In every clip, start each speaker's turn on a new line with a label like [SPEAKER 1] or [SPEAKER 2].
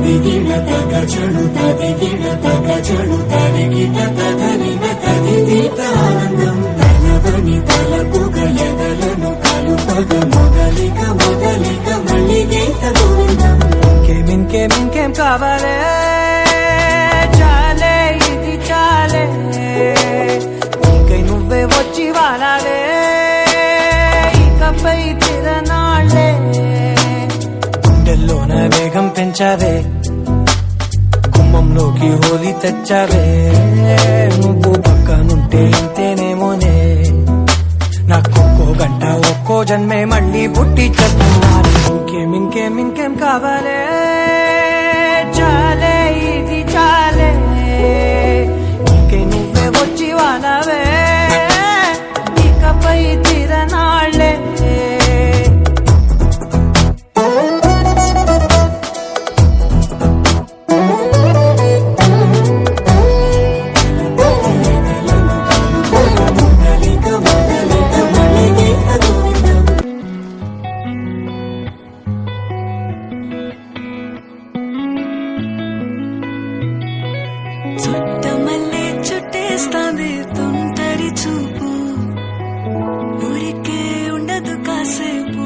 [SPEAKER 1] తదిగిడ తగ చెడు తదిగిడ తగ చెడు తదిగిట తదనిన తదిదీత ఆనందం తనవని తలపుగ ఎదలను కలుపగ మొదలిక మొదలిక మళ్ళీ గీత గోవిందం.
[SPEAKER 2] ఇంకేం కావాలే చాలే ఇది చాలే ఇంకై నువ్వే వచ్చి వాడాలే ఇకపై తిరనాళ్లే గుండెల్లోన వేగం పెంచావే గుమ్మంలోకి హోలీ తెచ్చావే నువ్వు పక్కనుంటే ఇంతేనేమోనే నాకొక్కో గంట ఒక్కో జన్మే మళ్ళీ పుట్టి చేస్తున్నాను. ఇంకేం కావాలే చాలే ఇది చాలే ఇంకే నువ్వే వచ్చి వానవే ఇకపై తిరనాళ్లే.
[SPEAKER 3] చుట్టమల్లే చుట్టేస్తాంది తుంటరి చూపు ఊరికే ఉండదు కాసేపు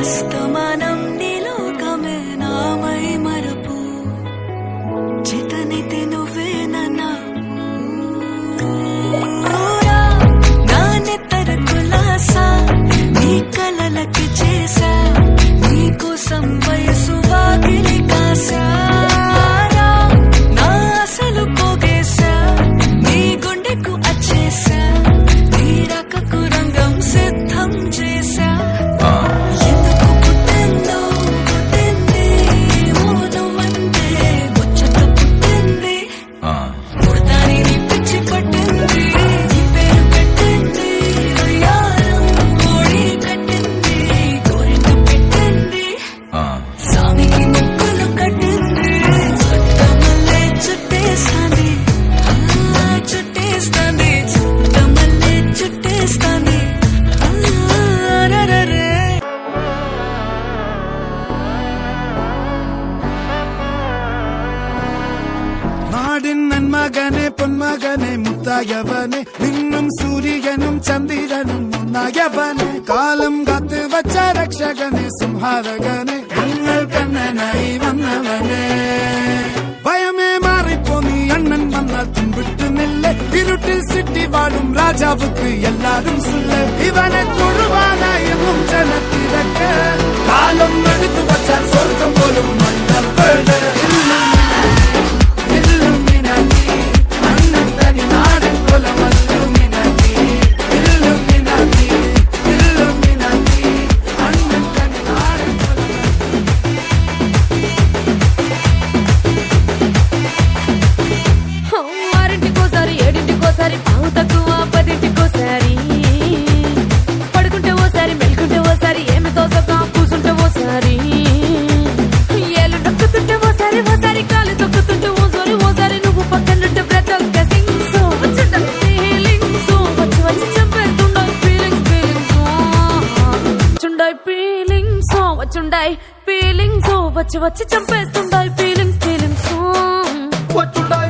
[SPEAKER 3] అస్తమానం నీలోకమే నామై మరపు చితనితి నువ్వే నన్నా నాన్నెత్తర కులాసా నీ కలలకి చేసా నీకోసం వయసు వాకిలి కాసా
[SPEAKER 4] നന്മകനെ പൊന്മകനെ മുത്തായവനെ നിന്നും സൂര്യനും ചന്ദ്രനും ഒന്നായവനെ കാലം കാത്ത് വച്ച രക്ഷകനെ സംഹാരകനെ ഞങ്ങൾ കണ്ണനായി വന്നവനെ ഭയമേ മാറിപ്പോ നീ അണ്ണൻ വന്നാൽ തുമ്പിട്ട് നില്ല ഇരുട്ടിൽ സിറ്റി വാഴും രാജാവുക്ക് എല്ലാരും സുല്ല ഇവനെ തൊഴുവാനായി എന്നും ജനത്തിരക്ക് കാലം എടുത്തു വച്ചാൽ സ്വർഗം പോലും മണ്ണപ്പേട്
[SPEAKER 3] ఫీలింగ్స్ వచ్చి చంపేస్తుండాయి ఫీలింగ్స్
[SPEAKER 4] వచ్చుండాయి